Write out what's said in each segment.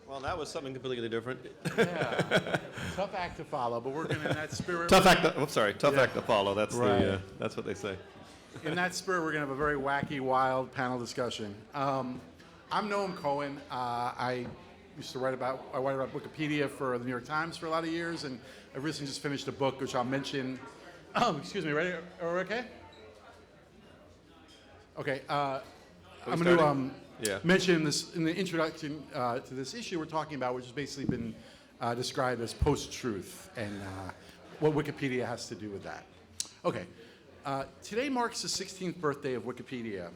Well, that was something completely different. Yeah, tough act to follow, but we're going to, in that spirit. Tough act to follow. That's Right. that's what they say. In that spirit, we're going to have a very wacky, wild panel discussion. I'm Noam Cohen. I write about Wikipedia for the New York Times for a lot of years, and I recently just finished a book which I'll mention. Excuse me, ready? Are we okay? Okay. I'm going to mention this in the introduction to this issue we're talking about, which has basically been described as post-truth, and what Wikipedia has to do with that. Okay. Today marks the 16th birthday of Wikipedia,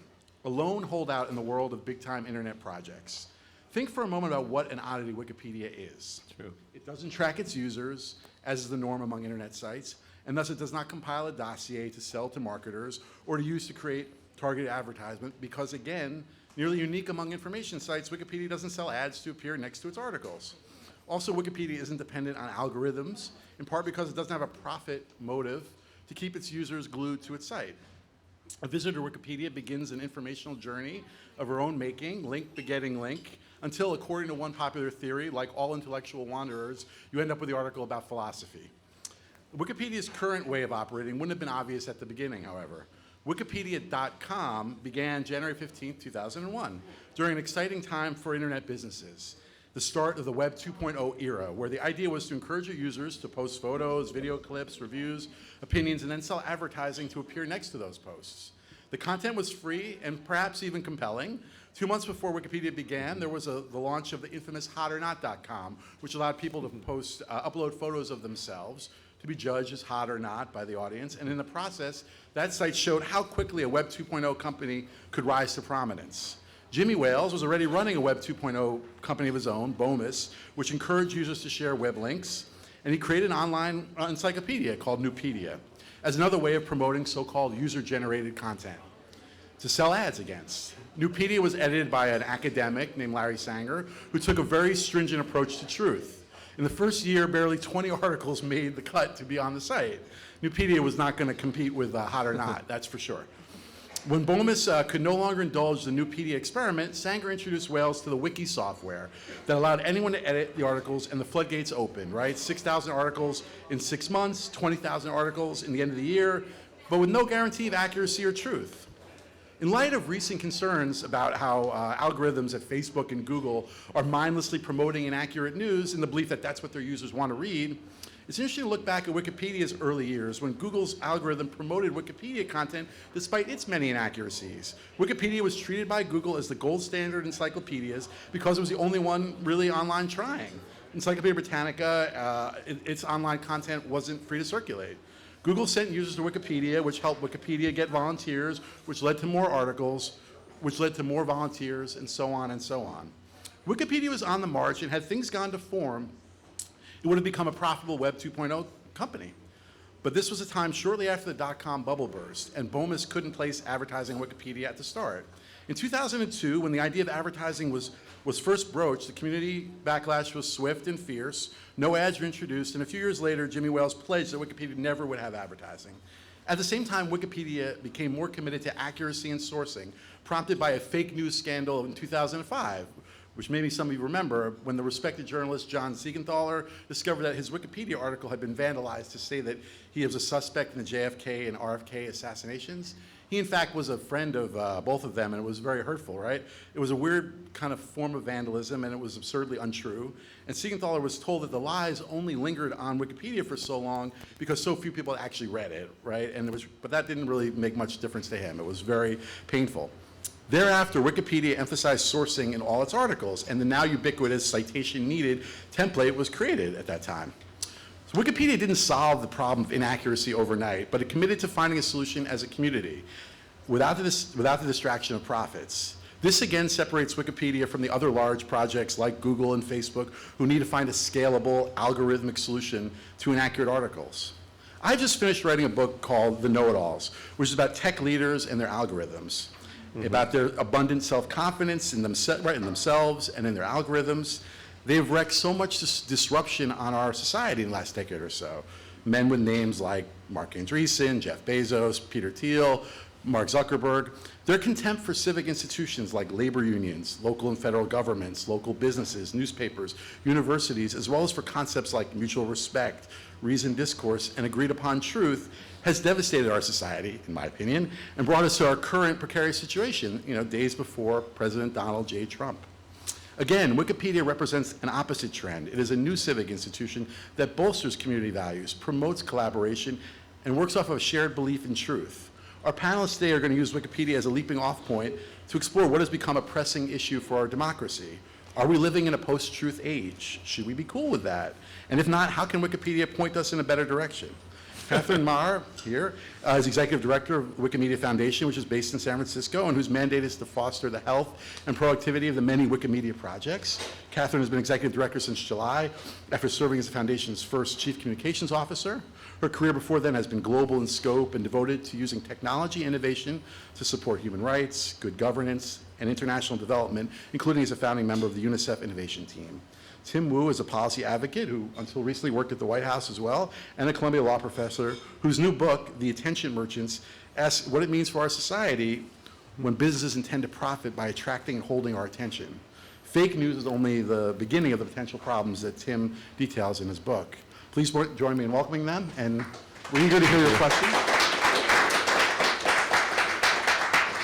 a lone holdout in the world of big-time internet projects. Think for a moment about what an oddity Wikipedia is. True. It doesn't track its users, as is the norm among internet sites, and thus it does not compile a dossier to sell to marketers or to use to create targeted advertisement because, again, nearly unique among information sites, Wikipedia doesn't sell ads to appear next to its articles. Also, Wikipedia isn't dependent on algorithms, in part because it doesn't have a profit motive to keep its users glued to its site. A visitor to Wikipedia begins an informational journey of her own making, link begetting link, until, according to one popular theory, like all intellectual wanderers, you end up with the article about philosophy. Wikipedia's current way of operating wouldn't have been obvious at the beginning, however. Wikipedia.com began January 15, 2001, during an exciting time for internet businesses, the start of the Web 2.0 era, where the idea was to encourage your users to post photos, video clips, reviews, opinions, and then sell advertising to appear next to those posts. The content was free and perhaps even compelling. 2 months before Wikipedia began, there was the launch of the infamous hotornot.com, which allowed people to upload photos of themselves to be judged as hot or not by the audience. And in the process, that site showed how quickly a Web 2.0 company could rise to prominence. Jimmy Wales was already running a Web 2.0 company of his own, Bomis, which encouraged users to share web links, and he created an online encyclopedia called Nupedia as another way of promoting so-called user-generated content to sell ads against. Nupedia was edited by an academic named Larry Sanger, who took a very stringent approach to truth. In the first year, barely 20 articles made the cut to be on the site. Nupedia was not going to compete with Hot or Not, that's for sure. When Bomis could no longer indulge the Nupedia experiment, Sanger introduced Wales to the wiki software that allowed anyone to edit the articles, and the floodgates opened, right? 6,000 articles in 6 months, 20,000 articles in the end of the year, but with no guarantee of accuracy or truth. In light of recent concerns about how algorithms at Facebook and Google are mindlessly promoting inaccurate news in the belief that that's what their users want to read, it's interesting to look back at Wikipedia's early years when Google's algorithm promoted Wikipedia content despite its many inaccuracies. Wikipedia was treated by Google as the gold standard encyclopedias because it was the only one really online trying. Encyclopedia Britannica, its online content wasn't free to circulate. Google sent users to Wikipedia, which helped Wikipedia get volunteers, which led to more articles, which led to more volunteers, and so on and so on. Wikipedia was on the march, and had things gone to form, it would have become a profitable Web 2.0 company. But this was a time shortly after the dot-com bubble burst, and Bomis couldn't place advertising on Wikipedia at the start. In 2002, when the idea of advertising was first broached, the community backlash was swift and fierce. No ads were introduced, and a few years later, Jimmy Wales pledged that Wikipedia never would have advertising. At the same time, Wikipedia became more committed to accuracy and sourcing, prompted by a fake news scandal in 2005, which maybe some of you remember, when the respected journalist John Siegenthaler discovered that his Wikipedia article had been vandalized to say that he was a suspect in the JFK and RFK assassinations. He, in fact, was a friend of both of them, and it was very hurtful, right? It was a weird kind of form of vandalism, and it was absurdly untrue. And Siegenthaler was told that the lies only lingered on Wikipedia for so long because so few people actually read it, right? But that didn't really make much difference to him. It was very painful. Thereafter, Wikipedia emphasized sourcing in all its articles, and the now ubiquitous citation-needed template was created at that time. So Wikipedia didn't solve the problem of inaccuracy overnight, but it committed to finding a solution as a community without the distraction of profits. This again separates Wikipedia from the other large projects like Google and Facebook who need to find a scalable, algorithmic solution to inaccurate articles. I just finished writing a book called The Know-It-Alls, which is about tech leaders and their algorithms, about their abundant self-confidence in themselves and in their algorithms. They've wreaked so much disruption on our society in the last decade or so. Men with names like Mark Andreessen, Jeff Bezos, Peter Thiel, Mark Zuckerberg, their contempt for civic institutions like labor unions, local and federal governments, local businesses, newspapers, universities, as well as for concepts like mutual respect, reasoned discourse, and agreed upon truth, has devastated our society, in my opinion, and brought us to our current precarious situation, days before President Donald J. Trump. Again, Wikipedia represents an opposite trend. It is a new civic institution that bolsters community values, promotes collaboration, and works off of a shared belief in truth. Our panelists today are going to use Wikipedia as a leaping off point to explore what has become a pressing issue for our democracy. Are we living in a post-truth age? Should we be cool with that? And if not, how can Wikipedia point us in a better direction? Katherine Maher here is Executive Director of Wikimedia Foundation, which is based in San Francisco, and whose mandate is to foster the health and productivity of the many Wikimedia projects. Katherine has been Executive Director since July, after serving as the Foundation's first Chief Communications Officer. Her career before then has been global in scope and devoted to using technology innovation to support human rights, good governance, and international development, including as a founding member of the UNICEF Innovation Team. Tim Wu is a policy advocate who until recently worked at the White House as well, and a Columbia Law professor whose new book, The Attention Merchants, asks what it means for our society when businesses intend to profit by attracting and holding our attention. Fake news is only the beginning of the potential problems that Tim details in his book. Please join me in welcoming them, and we're eager to hear your questions.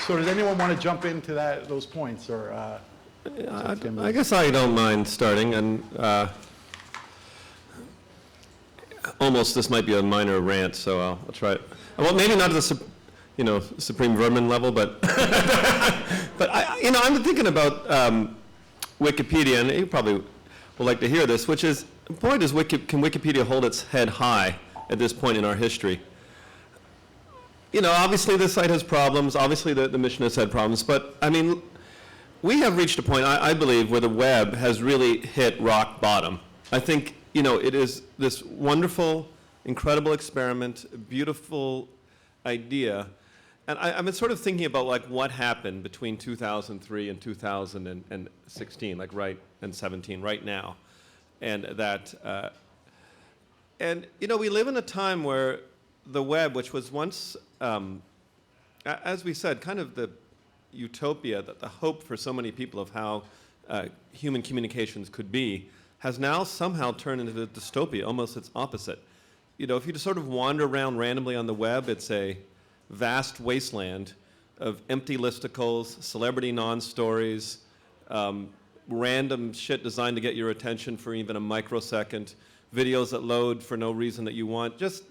So does anyone want to jump into those points, or? I guess I don't mind starting, and almost this might be a minor rant, so I'll try it. Well, maybe not at the Supreme Vermin level, but but I'm thinking about Wikipedia, and you probably will like to hear this, which is, the point is, can Wikipedia hold its head high at this point in our history? Obviously the site has problems, obviously the mission has had problems, but I mean, we have reached a point, I believe, where the web has really hit rock bottom. I think, it is this wonderful, incredible experiment, beautiful idea. And I've been sort of thinking about what happened between 2003 and 2016, and 17, right now. And that, we live in a time where the web, which was once, as we said, kind of the utopia, that the hope for so many people of how human communications could be, has now somehow turned into the dystopia, almost its opposite. If you just sort of wander around randomly on the web, it's a vast wasteland of empty listicles, celebrity non-stories, random shit designed to get your attention for even a microsecond, videos that load for no reason that you want, just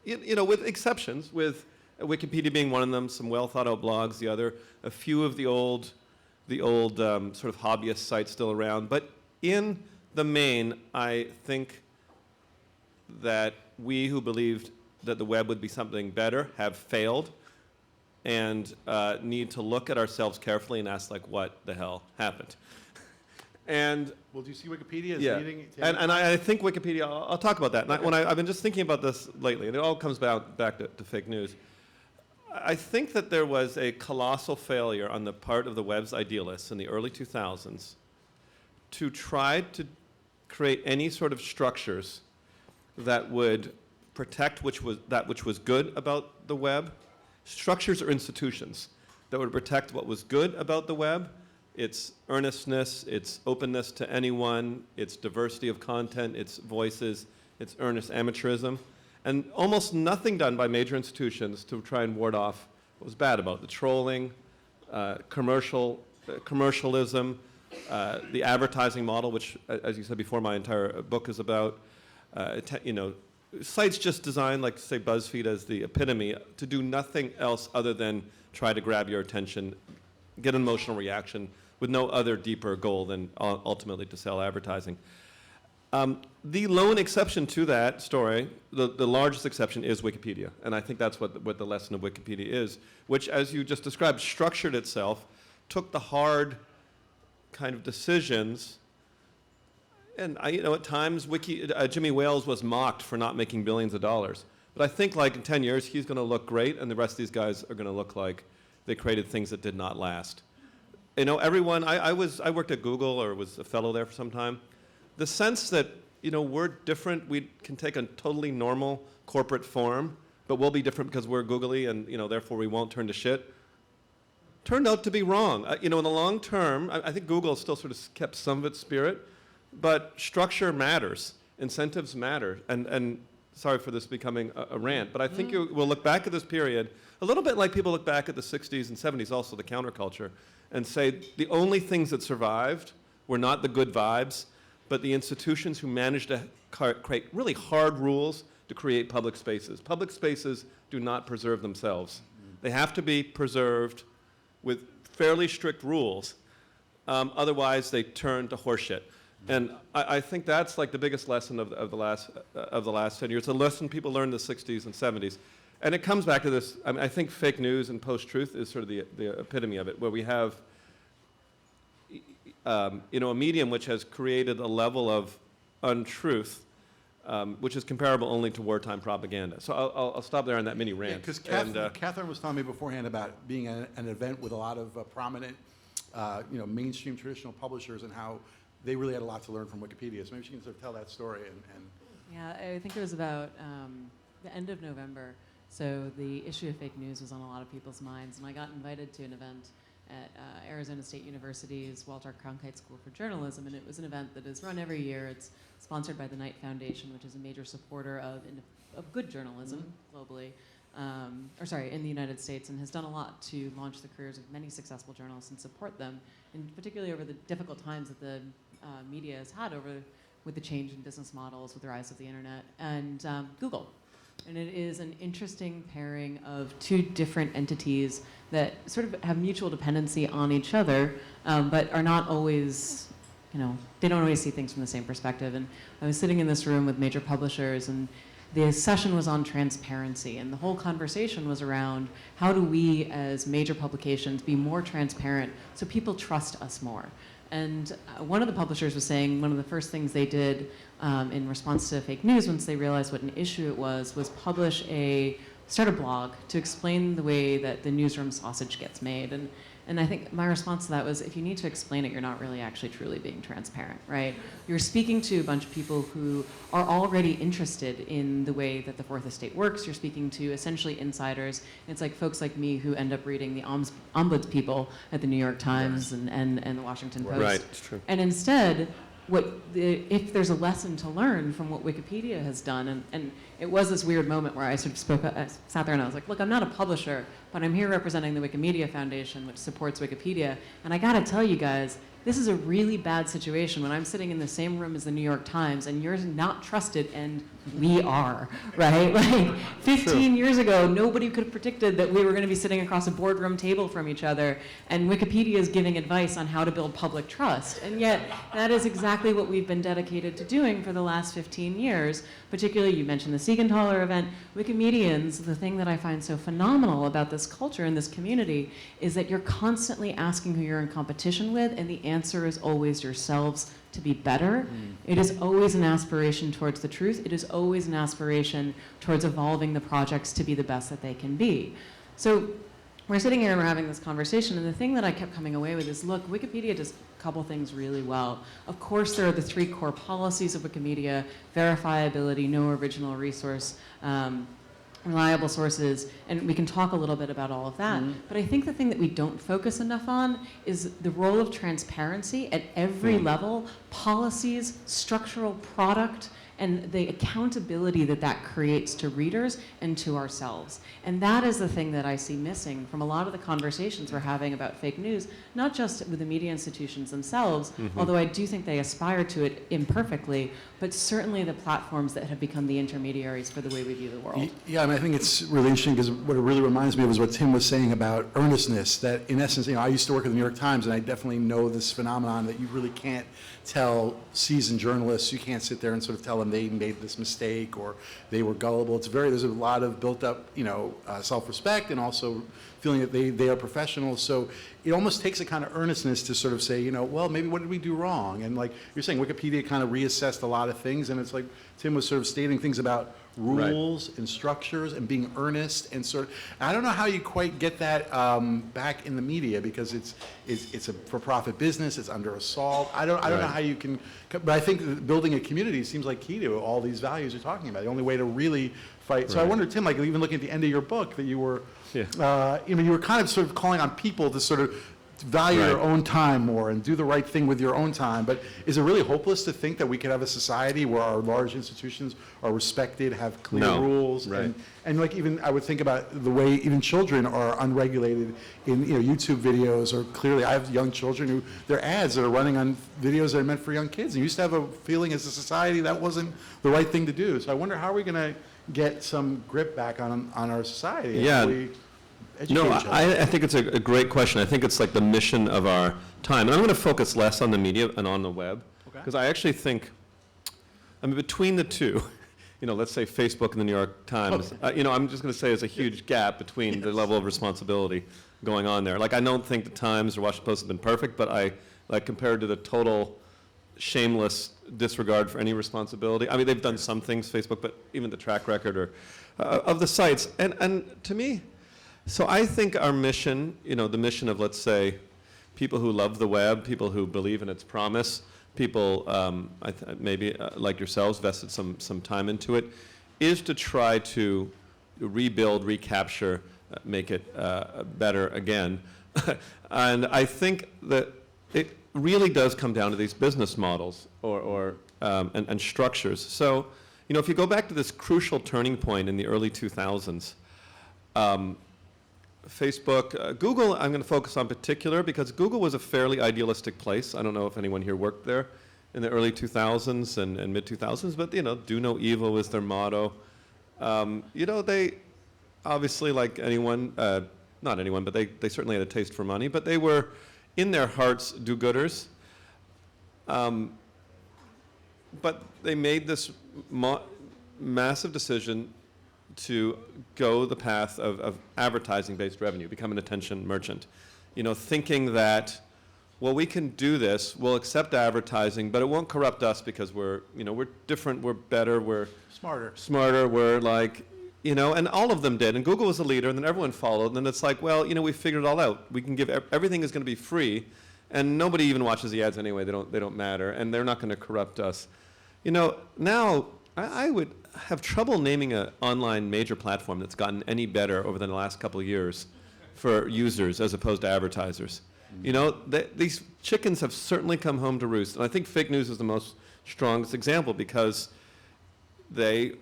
with exceptions, with Wikipedia being one of them, some well thought out blogs, the other, a few of the old sort of hobbyist sites still around. But in the main, I think that we who believed that the web would be something better have failed, and need to look at ourselves carefully and ask, what the hell happened? And well, do you see Wikipedia as leading? And I think Wikipedia, I'll talk about that. Okay. I've been just thinking about this lately, and it all comes back to fake news. I think that there was a colossal failure on the part of the web's idealists in the early 2000s to try to create any sort of structures that would protect that which was good about the web, structures or institutions that would protect what was good about the web, its earnestness, its openness to anyone, its diversity of content, its voices, its earnest amateurism, and almost nothing done by major institutions to try and ward off what was bad about it. The trolling, commercialism, the advertising model, which, as you said before, my entire book is about. Sites just designed, like, say, BuzzFeed as the epitome, to do nothing else other than try to grab your attention, get an emotional reaction, with no other deeper goal than ultimately to sell advertising. The lone exception to that story, the largest exception, is Wikipedia. And I think that's what the lesson of Wikipedia is, which, as you just described, structured itself, took the hard kind of decisions. And at times, Jimmy Wales was mocked for not making billions of dollars. But I think, in 10 years, he's going to look great, and the rest of these guys are going to look like they created things that did not last. Everyone, I worked at Google, or was a fellow there for some time. The sense that, we're different, we can take a totally normal corporate form, but we'll be different because we're googly and, therefore we won't turn to shit, turned out to be wrong. In the long term, I think Google still sort of kept some of its spirit, but structure matters, incentives matter, and sorry for this becoming a rant, but I think we'll look back at this period a little bit like people look back at the 60s and 70s, also the counterculture, and say the only things that survived were not the good vibes, but the institutions who managed to create really hard rules to create public spaces. Public spaces do not preserve themselves. They have to be preserved with fairly strict rules, otherwise they turn to horseshit. And I think that's like the biggest lesson of the last 10 years. It's a lesson people learned in the 60s and 70s. And it comes back to this, I think fake news and post-truth is sort of the epitome of it, where we have a medium which has created a level of untruth which is comparable only to wartime propaganda. So I'll stop there on that mini rant. Because Katherine was telling me beforehand about being at an event with a lot of prominent, mainstream traditional publishers and how they really had a lot to learn from Wikipedia. So maybe she can sort of tell that story. Yeah, I think it was about the end of November. So the issue of fake news was on a lot of people's minds, and I got invited to an event at Arizona State University's Walter Cronkite School for Journalism, and it was an event that is run every year. It's sponsored by the Knight Foundation, which is a major supporter of good journalism globally, in the United States, and has done a lot to launch the careers of many successful journalists and support them, and particularly over the difficult times that the media has had with the change in business models, with the rise of the internet, and Google. And it is an interesting pairing of two different entities that sort of have mutual dependency on each other, but are not always, they don't always see things from the same perspective. And I was sitting in this room with major publishers, and the session was on transparency, and the whole conversation was around how do we as major publications be more transparent so people trust us more. And one of the publishers was saying one of the first things they did in response to fake news once they realized what an issue it was start a blog to explain the way that the newsroom sausage gets made. And I think my response to that was, if you need to explain it, you're not really actually truly being transparent, right? You're speaking to a bunch of people who are already interested in the way that the Fourth Estate works. You're speaking to essentially insiders. It's like folks like me who end up reading the ombuds people at the New York Times and the Washington Post. Right, it's true. And instead, if there's a lesson to learn from what Wikipedia has done, and it was this weird moment where I sort of I sat there and I was like, look, I'm not a publisher, but I'm here representing the Wikimedia Foundation, which supports Wikipedia, and I gotta tell you guys, this is a really bad situation when I'm sitting in the same room as the New York Times and you're not trusted and we are, right? Like 15 years ago, nobody could have predicted that we were going to be sitting across a boardroom table from each other, and Wikipedia is giving advice on how to build public trust. And yet, that is exactly what we've been dedicated to doing for the last 15 years. Particularly, you mentioned the Siegenthaler event. Wikimedians, the thing that I find so phenomenal about this culture and this community is that you're constantly asking who you're in competition with, and the answer is always yourselves to be better. It is always an aspiration towards the truth. It is always an aspiration towards evolving the projects to be the best that they can be. So we're sitting here and we're having this conversation, and the thing that I kept coming away with is, look, Wikipedia does a couple things really well. Of course, there are the three core policies of Wikimedia: verifiability, no original resource, reliable sources, and we can talk a little bit about all of that. But I think the thing that we don't focus enough on is the role of transparency at every level: policies, structural product, and the accountability that that creates to readers and to ourselves. And that is the thing that I see missing from a lot of the conversations we're having about fake news, not just with the media institutions themselves, although I do think they aspire to it imperfectly, but certainly the platforms that have become the intermediaries for the way we view the world. Yeah, and I think it's really interesting because what it really reminds me of is what Tim was saying about earnestness, that in essence, I used to work at the New York Times, and I definitely know this phenomenon that you really can't tell seasoned journalists, you can't sit there and sort of tell them they made this mistake or they were gullible. There's a lot of built up, self-respect and also feeling that they are professionals. So it almost takes a kind of earnestness to sort of say, well, maybe what did we do wrong? And like you're saying, Wikipedia kind of reassessed a lot of things, and it's like Tim was sort of stating things about rules and structures and being earnest and sort of, I don't know how you quite get that back in the media because it's a for-profit business, it's under assault. I don't know how you can, but I think that building a community seems like key to all these values you're talking about. The only way to really fight. So I wonder, Tim, like even looking at the end of your book that you were, you were kind of sort of calling on people to sort of value their own time more and do the right thing with your own time. But is it really hopeless to think that we could have a society where our large institutions are respected, have clear rules, and like even I would think about the way even children are unregulated in YouTube videos, or clearly I have young children who their ads that are running on videos that are meant for young kids. And you used to have a feeling as a society that wasn't the right thing to do. So I wonder how are we going to get some grip back on our society? No, I think it's a great question. I think it's like the mission of our time. And I'm going to focus less on the media and on the web, because I actually think, I mean, between the two, let's say Facebook and the New York Times, I'm just going to say there's a huge gap between the level of responsibility going on there. Like, I don't think the Times or Washington Post have been perfect, but compared to the total shameless disregard for any responsibility. I mean, they've done some things, Facebook, but even the track record of the sites. And to me, so I think our mission, the mission of, let's say, people who love the web, people who believe in its promise, people maybe like yourselves vested some time into it, is to try to rebuild, recapture, make it better again. And I think that it really does come down to these business models and structures. So, if you go back to this crucial turning point in the early 2000s, Facebook, Google, I'm going to focus on particular because Google was a fairly idealistic place. I don't know if anyone here worked there in the early 2000s and mid-2000s, but, do no evil was their motto. They obviously, like anyone, not anyone, but they certainly had a taste for money, but they were, in their hearts, do-gooders. But they made this massive decision to go the path of advertising-based revenue, become an attention merchant. Thinking that, well, we can do this, we'll accept advertising, but it won't corrupt us because we're different, we're better, we're smarter, we're like, and all of them did. And Google was the leader, and then everyone followed, and then it's like, well, we figured it all out. We can give, everything is going to be free, and nobody even watches the ads anyway, they don't matter, and they're not going to corrupt us. Now, I would have trouble naming an online major platform that's gotten any better over the last couple of years for users as opposed to advertisers. These chickens have certainly come home to roost. And I think fake news is the most strongest example because they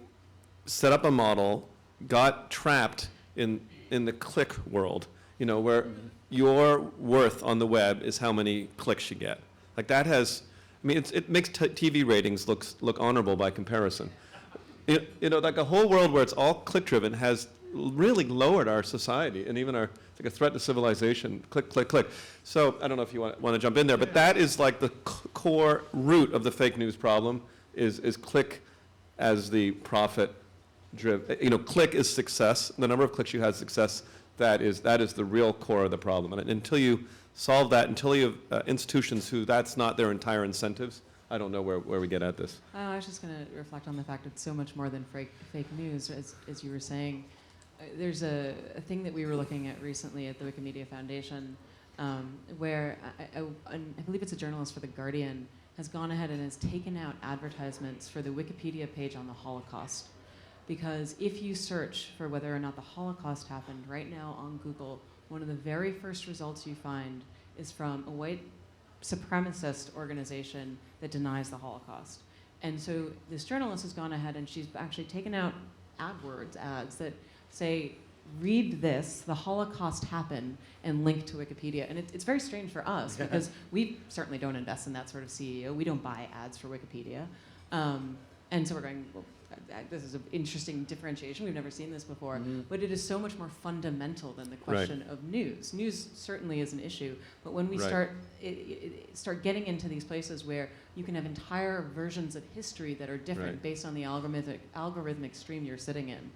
set up a model, got trapped in the click world, where your worth on the web is how many clicks you get. Like that has, it makes TV ratings look honorable by comparison. Like a whole world where it's all click-driven has really lowered our society and even it's like a threat to civilization. Click, click, click. So I don't know if you want to jump in there, but that is like the core root of the fake news problem is click as the profit-driven. Click is success. The number of clicks you have is success. That is the real core of the problem. And until you solve that, until you have institutions who that's not their entire incentives, I don't know where we get at this. I was just going to reflect on the fact it's so much more than fake news, as you were saying. There's a thing that we were looking at recently at the Wikimedia Foundation, where I believe it's a journalist for The Guardian has gone ahead and has taken out advertisements for the Wikipedia page on the Holocaust. Because if you search for whether or not the Holocaust happened right now on Google, one of the very first results you find is from a white supremacist organization that denies the Holocaust. And so this journalist has gone ahead and she's actually taken out ads that say, read this, the Holocaust happened, and link to Wikipedia. And it's very strange for us because we certainly don't invest in that sort of CEO. We don't buy ads for Wikipedia. And so we're going, well, this is an interesting differentiation. We've never seen this before. But it is so much more fundamental than the question of news. News certainly is an issue, but when we start getting into these places where you can have entire versions of history that are different based on the algorithmic stream you're sitting in,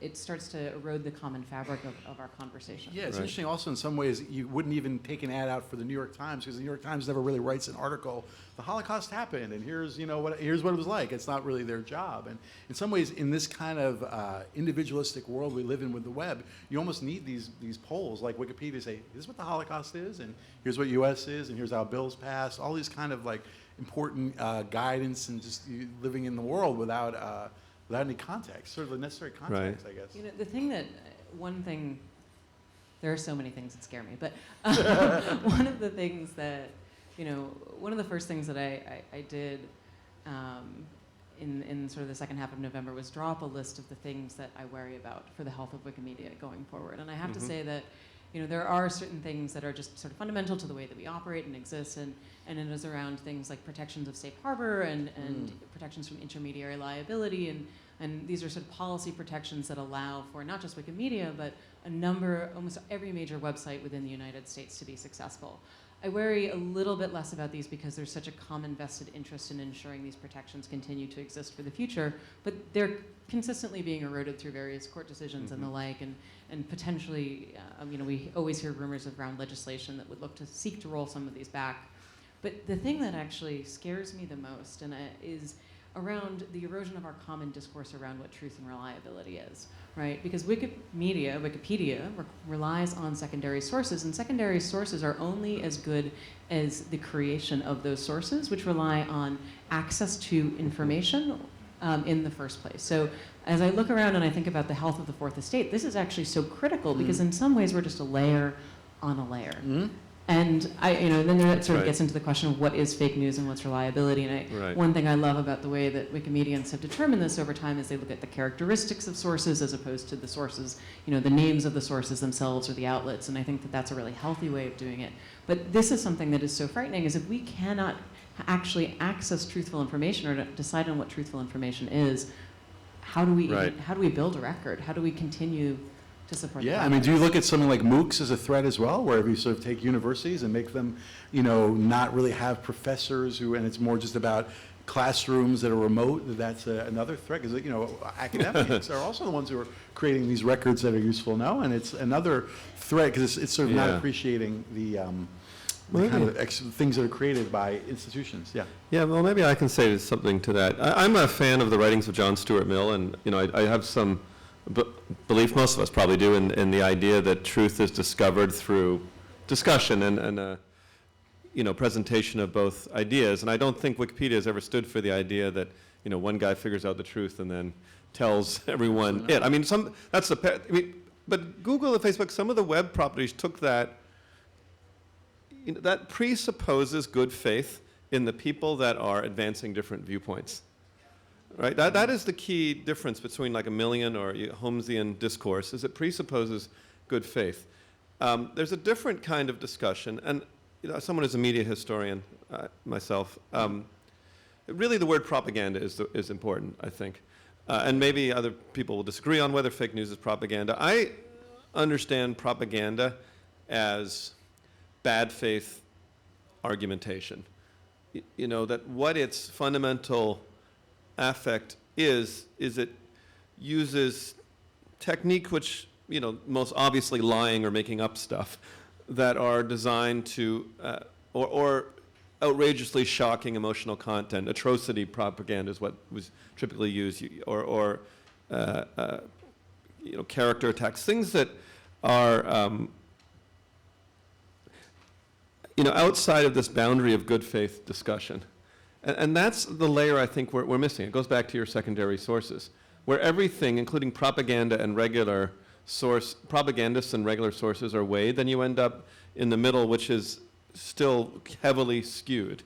it starts to erode the common fabric of our conversation. Yeah, it's Right. interesting also in some ways you wouldn't even take an ad out for the New York Times because the New York Times never really writes an article, the Holocaust happened and here's what it was like. It's not really their job. And in some ways in this kind of individualistic world we live in with the web, you almost need these polls like Wikipedia to say, this is what the Holocaust is and here's what US is and here's how bills pass, all these kind of like important guidance and just you living in the world without any context, sort of the necessary context, I guess. You know, the thing that, one thing, there are so many things that scare me, but one of the things that, one of the first things that I did in sort of the second half of November was draw up a list of the things that I worry about for the health of Wikimedia going forward. And I have to say that, there are certain things that are just sort of fundamental to the way that we operate and exist, and it is around things like protections of safe harbor and protections from intermediary liability, and these are sort of policy protections that allow for not just Wikimedia, but almost every major website within the United States to be successful. I worry a little bit less about these because there's such a common vested interest in ensuring these protections continue to exist for the future, but they're consistently being eroded through various court decisions and the like, and potentially, we always hear rumors around legislation that would look to seek to roll some of these back. But the thing that actually scares me the most is around the erosion of our common discourse around what truth and reliability is, right? Because Wikipedia relies on secondary sources, and secondary sources are only as good as the creation of those sources, which rely on access to information in the first place. So as I look around and I think about the health of the Fourth Estate, this is actually so critical because in some ways we're just a layer on a layer. And then that sort of gets into the question of what is fake news and what's reliability. And one thing I love about the way that Wikimedians have determined this over time is they look at the characteristics of sources as opposed to the sources, the names of the sources themselves or the outlets. And I think that that's a really healthy way of doing it. But this is something that is so frightening, is if we cannot actually access truthful information or decide on what truthful information is, how do we build a record? How do we continue to support I mean, do you look at something like MOOCs as a threat as well, where if you sort of take universities and make them, not really have professors and it's more just about classrooms that are remote, that's another threat, because, academics are also the ones who are creating these records that are useful now, and it's another threat, because it's sort of not appreciating the kind of things that are created by institutions. Yeah, well, maybe I can say something to that. I'm a fan of the writings of John Stuart Mill, and, I have some belief, most of us probably do, in the idea that truth is discovered through discussion and presentation of both ideas. And I don't think Wikipedia has ever stood for the idea that, one guy figures out the truth and then tells everyone it. I mean, but Google and Facebook, some of the web properties took that, that presupposes good faith in the people that are advancing different viewpoints. Right, that is the key difference between like a Millian or Holmesian discourse, is it presupposes good faith. There's a different kind of discussion, and someone who's a media historian, myself, really the word propaganda is important, I think. And maybe other people will disagree on whether fake news is propaganda. I understand propaganda as bad faith argumentation. That what its fundamental affect is it uses technique which, most obviously lying or making up stuff that are designed to, or outrageously shocking emotional content. Atrocity propaganda is what was typically used, or character attacks, things that are, outside of this boundary of good faith discussion. And that's the layer I think we're missing. It goes back to your secondary sources, where everything, including propaganda and propagandists and regular sources are weighed, then you end up in the middle, which is still heavily skewed,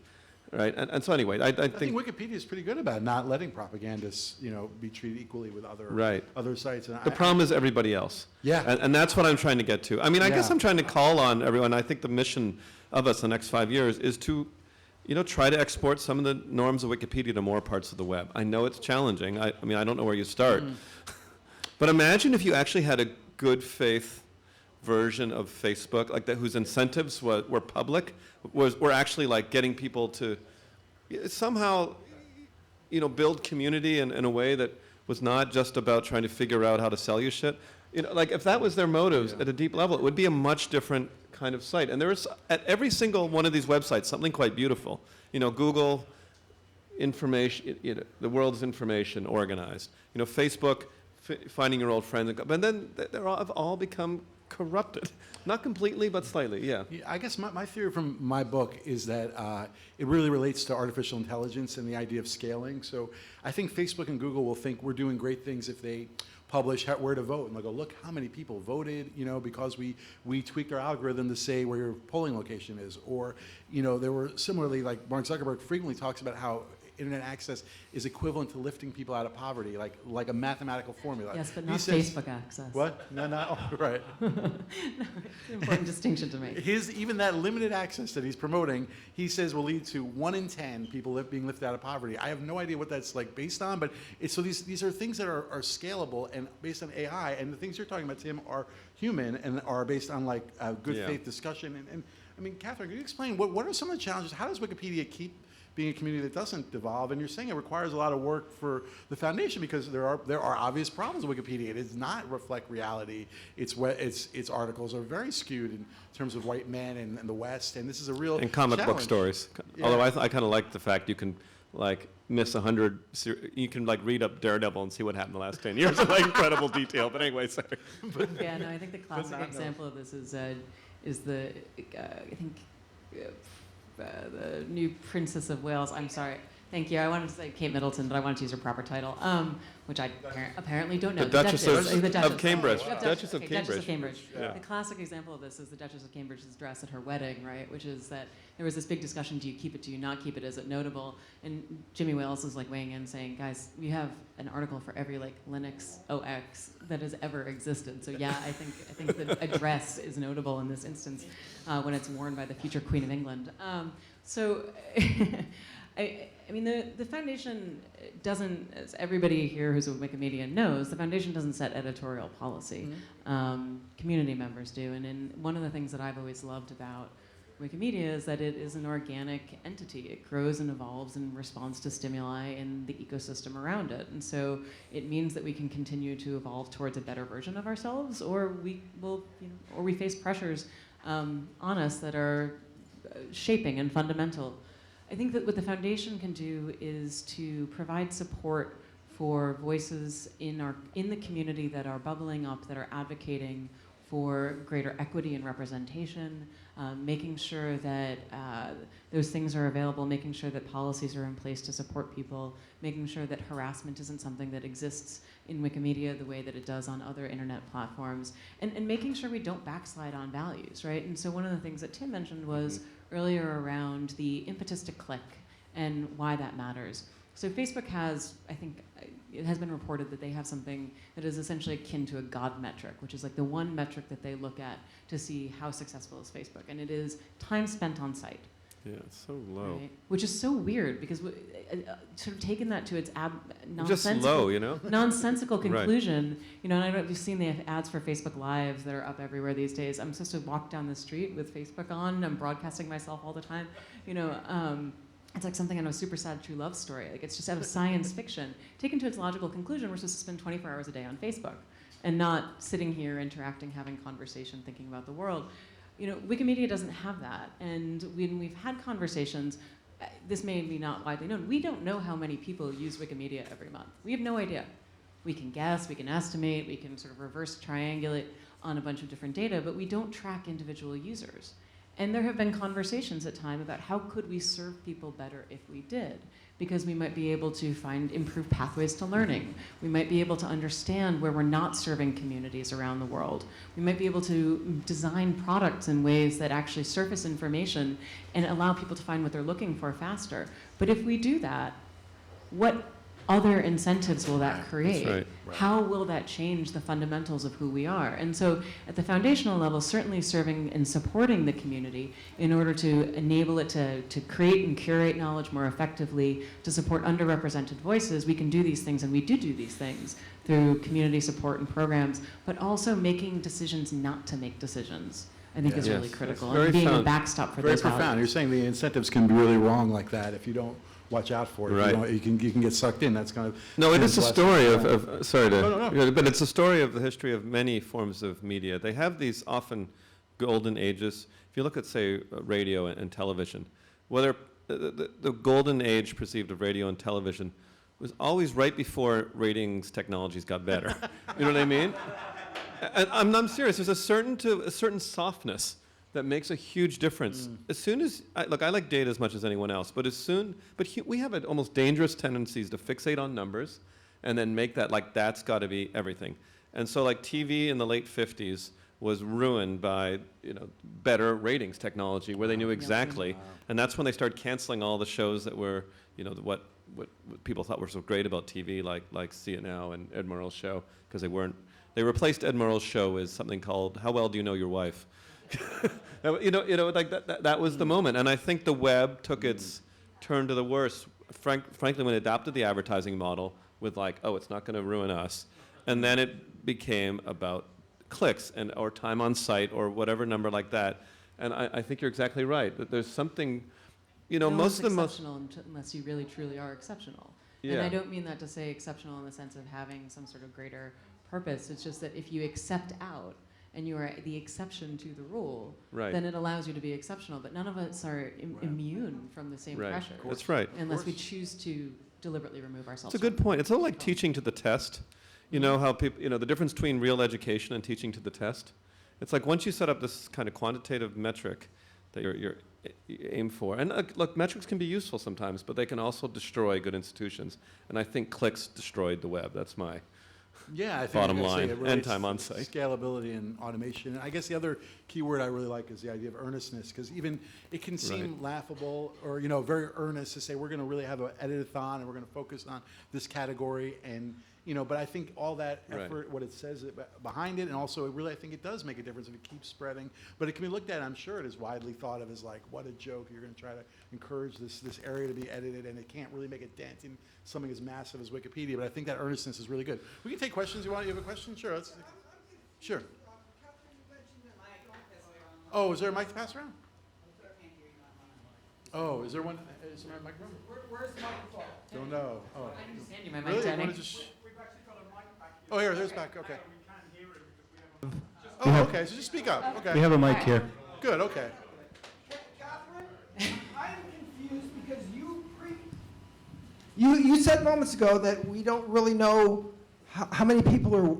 right? And so anyway, I think Wikipedia is pretty good about not letting propagandists, be treated equally with other sites. And the problem is everybody else. Yeah. And that's what I'm trying to get to. I mean, I guess I'm trying to call on everyone. I think the mission of us the next 5 years is to try to export some of the norms of Wikipedia to more parts of the web. I know it's challenging. I mean, I don't know where you start. But imagine if you actually had a good faith version of Facebook, like that, whose incentives were public, were actually like getting people to somehow, build community in a way that was not just about trying to figure out how to sell you shit. You know, like if that was their motives at a deep level, it would be a much different kind of site. And there is at every single one of these websites something quite beautiful. You know, Google, information, you know, the world's information organized. You know, Facebook, finding your old friends. But then have all become corrupted. Not completely, but slightly, yeah. I guess my theory from my book is that it really relates to artificial intelligence and the idea of scaling. So I think Facebook and Google will think we're doing great things if they publish where to vote. And they'll go, look how many people voted, you know, because we tweaked our algorithm to say where your polling location is. Or, you know, there were similarly, like Mark Zuckerberg frequently talks about how internet access is equivalent to lifting people out of poverty, like a mathematical formula. Yes, but not Facebook access. What? No, oh, right. No, it's an important distinction to make. Even that limited access that he's promoting, he says will lead to 1 in 10 people being lifted out of poverty. I have no idea what that's like based on, but so these are things that are scalable and based on AI, and the things you're talking about, Tim, are human and are based on like good faith discussion. And I mean, Katherine, can you explain what are some of the challenges? How does Wikipedia keep being a community that doesn't devolve? And you're saying it requires a lot of work for the foundation because there are obvious problems with Wikipedia. It does not reflect reality. Its articles are very skewed in terms of white men and the West, and this is a real and comic challenge. book stories. Yeah. Although I kind of like the fact you can like miss 100. You can like read up Daredevil and see what happened the last 10 years in like incredible detail. But anyway, sorry. Yeah, no, I think the classic example of this is the I think. The new Princess of Wales. I'm sorry. Thank you. I wanted to say Kate Middleton, but I wanted to use her proper title, which I apparently don't know. The Duchess of Cambridge. Duchess Duchess of Cambridge. Duchess of Cambridge. Yeah. The classic example of this is the Duchess of Cambridge's dress at her wedding, right? Which is that there was this big discussion: do you keep it? Do you not keep it? Is it notable? And Jimmy Wales is like weighing in, saying, "Guys, we have an article for every like Linux OX that has ever existed. So yeah, I think the dress is notable in this instance when it's worn by the future Queen of England." So, I mean, the foundation doesn't, as everybody here who's a Wikimedia knows, the foundation doesn't set editorial policy. Mm-hmm. Community members do. And one of the things that I've always loved about Wikimedia is that it is an organic entity. It grows and evolves in response to stimuli in the ecosystem around it. And so it means that we can continue to evolve towards a better version of ourselves, or we will, or we face pressures on us that are shaping and fundamental. I think that what the foundation can do is to provide support for voices in the community that are bubbling up, that are advocating for greater equity and representation, making sure that those things are available, making sure that policies are in place to support people, making sure that harassment isn't something that exists in Wikimedia the way that it does on other internet platforms, and making sure we don't backslide on values, right? And so one of the things that Tim mentioned was earlier around the impetus to click and why that matters. So Facebook has, I think, it has been reported that they have something that is essentially akin to a God metric, which is like the one metric that they look at to see how successful is Facebook, and it is time spent on site. Yeah, it's so low. Right? Which is so weird because sort of taking that to its nonsensical, just low, you know? nonsensical conclusion. You know, and I don't know if you've seen the ads for Facebook Lives that are up everywhere these days. I'm supposed to walk down the street with Facebook on. I'm broadcasting myself all the time. You know, it's like something in a super sad true love story. Like it's just out of science fiction. Taken to its logical conclusion, we're supposed to spend 24 hours a day on Facebook and not sitting here interacting, having conversation, thinking about the world. You know, Wikimedia doesn't have that. And when we've had conversations, this may be not widely known, we don't know how many people use Wikimedia every month. We have no idea. We can guess, we can estimate, we can sort of reverse triangulate on a bunch of different data, but we don't track individual users. And there have been conversations at time about how could we serve people better if we did, because we might be able to find improved pathways to learning. We might be able to understand where we're not serving communities around the world. We might be able to design products in ways that actually surface information and allow people to find what they're looking for faster. But if we do that, what other incentives will that create? That's right. How will that change the fundamentals of who we are? And so at the foundational level, certainly serving and supporting the community in order to enable it to create and curate knowledge more effectively, to support underrepresented voices, we can do these things, and we do these things through community support and programs, but also making decisions not to make decisions, I think is really critical, and being a backstop for very those profound. values. You're saying the incentives can be really wrong like that if you don't watch out for. Right. You can get sucked in. That's kind of No, it is a story sorry to, No, no. but it's a story of the history of many forms of media. They have these often golden ages. If you look at, say, radio and television, whether the golden age perceived of radio and television was always right before ratings technologies got better. You know what I mean? And I'm serious. There's a certain softness that makes a huge difference. As soon as I like data as much as anyone else, but we have almost dangerous tendencies to fixate on numbers, and then make that like that's got to be everything. And so like TV in the late 50s was ruined by better ratings technology, where they knew exactly, and that's when they started canceling all the shows that were what people thought were so great about TV, like See It Now and Ed Murrell's show, because they replaced Ed Murrell's show with something called How Well Do You Know Your Wife? Like that was the moment, and I think the web took its turn to the worst. Frankly, when it adopted the advertising model with it's not going to ruin us, and then it became about clicks or time on site or whatever number like that. And I think you're exactly right that there's something, most of the most exceptional unless you really truly are exceptional. Yeah. And I don't mean that to say exceptional in the sense of having some sort of greater purpose. It's just that if you accept out and you are the exception to the rule, Right. then it allows you to be exceptional. But none of us are immune from the same Right. pressure. That's right. Unless we choose to deliberately remove ourselves. It's a good point. It's a little like teaching to the test. You know how people, the difference between real education and teaching to the test. It's like once you set up this kind of quantitative metric that you aim for, and look, metrics can be useful sometimes, but they can also destroy good institutions. And I think clicks destroyed the web. That's my I think bottom like I say, line, it relates and time on to site. Scalability and automation. And I guess the other key word I really like is the idea of earnestness, because even it can seem laughable or very earnest to say we're going to really have an edit-a-thon and we're going to focus on this category, and but I think all that effort, what it says behind it, and also I think it does make a difference if it keeps spreading. But it can be looked at, I'm sure it is widely thought of as like, what a joke, you're going to try to encourage this area to be edited, and it can't really make a dent in something as massive as Wikipedia. But I think that earnestness is really good. We can take questions. You have a question? Sure. Sure. Oh, is there a mic to pass around? Oh, is there one? Is there a microphone? Where's the microphone? Don't know. Oh, I can just hand you my really? mic, You Danny. wanna just... We've actually got a mic back here. Oh, here, there's back. Okay. We can't hear it because we have a... Oh, okay. So just speak up. Okay. We have a mic here. Good. Okay. Catherine, I'm confused because you said moments ago that we don't really know how many people are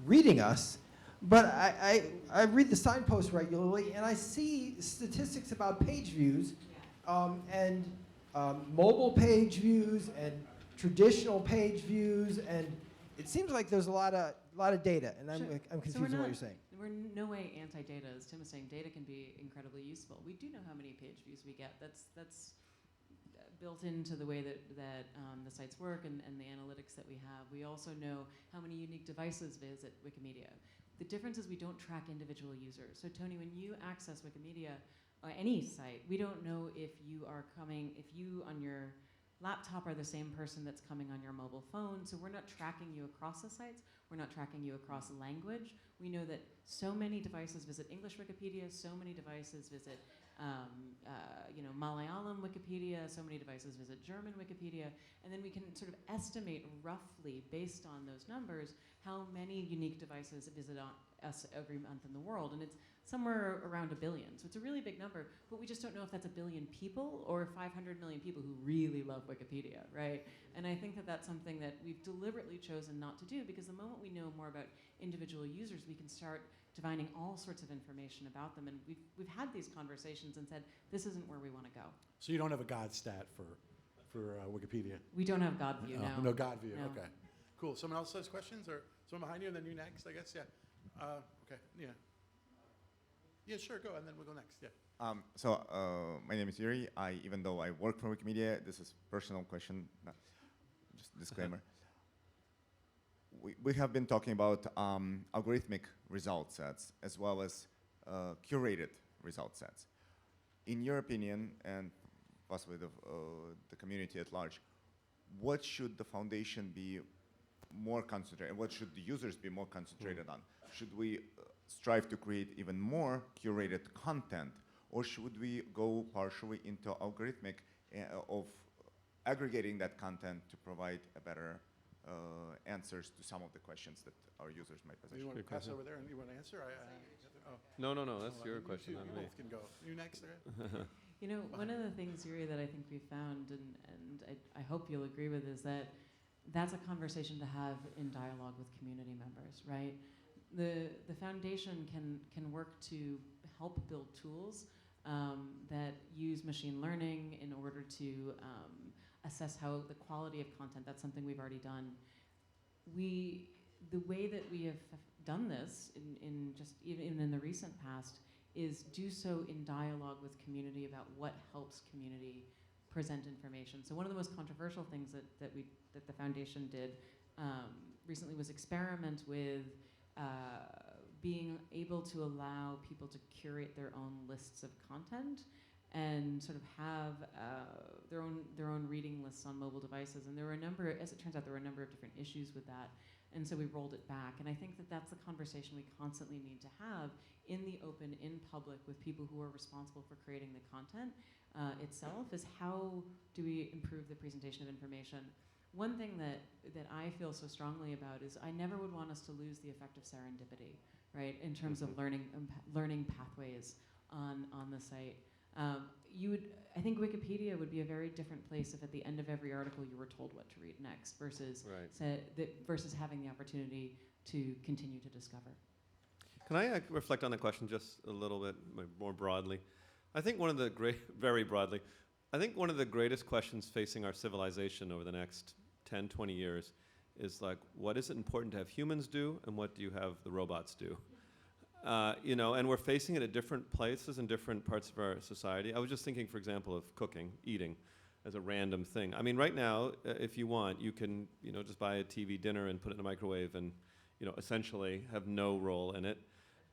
reading us, but I read the signpost regularly and I see statistics about page views, and mobile page views and traditional page views, and it seems like there's a lot of data, and Sure. I'm So confused in what you're saying. We're in no way anti-data. As Tim was saying, data can be incredibly useful. We do know how many page views we get. That's built into the way that the sites work and the analytics that we have. We also know how many unique devices visit Wikimedia. The difference is we don't track individual users. So Tony, when you access Wikimedia, any site, we don't know if you on your laptop are the same person that's coming on your mobile phone. So we're not tracking you across the sites. We're not tracking you across language. We know that so many devices visit English Wikipedia, so many devices visit Malayalam Wikipedia, so many devices visit German Wikipedia, and then we can sort of estimate roughly, based on those numbers, how many unique devices visit us every month in the world, and it's somewhere around 1 billion. So it's a really big number, but we just don't know if that's 1 billion people or 500 million people who really love Wikipedia, right? And I think that that's something that we've deliberately chosen not to do, because the moment we know more about individual users, we can start divining all sorts of information about them. And we've had these conversations and said, this isn't where we want to go. So you don't have a God stat for Wikipedia? We don't have God view, no. No God view. No. Okay. Cool. Someone else has questions, or someone behind you, and then you next, I guess. Yeah. Okay. Yeah. Yeah. Sure. Go, and then we'll go next. Yeah. My name is Yuri. Even though I work for Wikimedia, this is a personal question, just disclaimer. We have been talking about algorithmic result sets as well as curated result sets. In your opinion, and possibly the community at large, what should the foundation be more concentrated, what should the users be more concentrated on? Should we strive to create even more curated content, or should we go partially into algorithmic of aggregating that content to provide a better answers to some of the questions that our users might possess. You want to Good pass question. over there and you want to answer? Oh, No, that's hold on. your You question, two, not you me. both can go. You next there? You know, one of the things, Yuri, that I think we found, and I hope you'll agree with, is that that's a conversation to have in dialogue with community members, right? The foundation can work to help build tools that use machine learning in order to assess how the quality of content, that's something we've already done. The way that we have done this in just even in the recent past is do so in dialogue with community about what helps community present information. So one of the most controversial things that the foundation did recently was experiment with being able to allow people to curate their own lists of content and sort of have their own reading lists on mobile devices. And there were as it turns out, there were a number of different issues with that. And so we rolled it back. And I think that that's the conversation we constantly need to have in the open, in public, with people who are responsible for creating the content itself, is how do we improve the presentation of information? One thing that I feel so strongly about is I never would want us to lose the effect of serendipity, right, in terms of learning pathways on the site. I think Wikipedia would be a very different place if at the end of every article you were told what to read next versus versus having the opportunity to continue to discover. Can I reflect on the question just a little bit more broadly? I think one of the very broadly, I think one of the greatest questions facing our civilization over the next 10, 20 years is like, what is it important to have humans do, and what do you have the robots do? You know, and we're facing it at different places in different parts of our society. I was just thinking, for example, of cooking, eating, as a random thing. I mean, right now, if you want, you can, you know, just buy a TV dinner and put it in a microwave and, you know, essentially have no role in it.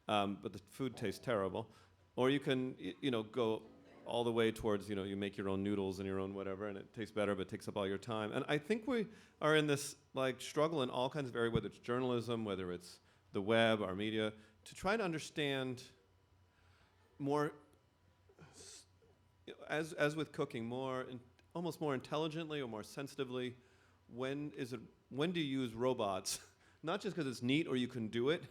But the food tastes terrible. Or you can, you know, go all the way towards, you know, you make your own noodles and your own whatever, and it tastes better, but it takes up all your time. And I think we are in this, like, struggle in all kinds of areas, whether it's journalism, whether it's the web, our media, to try to understand more, as with cooking, almost more intelligently or more sensitively, when do you use robots? Not just because it's neat or you can do it,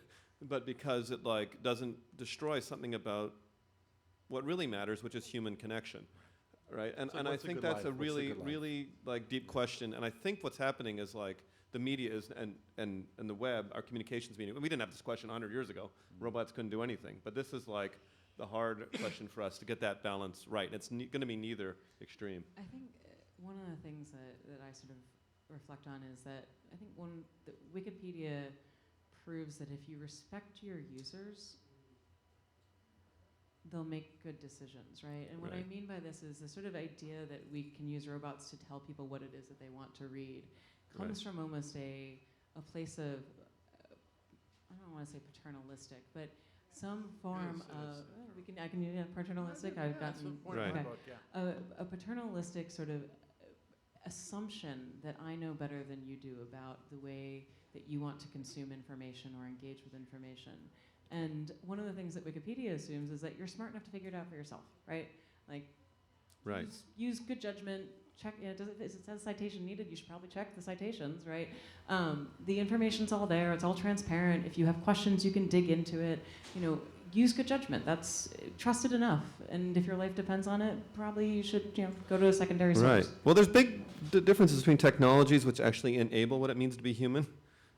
but because it like doesn't destroy something about what really matters, which is human connection, right? And I think that's a really like deep question. And I think what's happening is like the media is and the web, our communications media. We didn't have this question 100 years ago. Robots couldn't do anything. But this is like the hard question for us to get that balance right. It's going to be neither extreme. I think one of the things that I sort of reflect on is that I think Wikipedia proves that if you respect your users, they'll make good decisions, right? And what I mean by this is the sort of idea that we can use robots to tell people what it is that they want to read comes from almost a place of, I don't want to say paternalistic, but some form of, I can use paternalistic. I've gotten a paternalistic sort of assumption that I know better than you do about the way that you want to consume information or engage with information. And one of the things that Wikipedia assumes is that you're smart enough to figure it out for yourself, right? Like, use good judgment. Check. You know, if it says citation needed, you should probably check the citations, right? The information's all there. It's all transparent. If you have questions, you can dig into it. You know, use good judgment. That's trusted enough. And if your life depends on it, probably you should, you know, go to a secondary source. Right. Well, there's big differences between technologies which actually enable what it means to be human.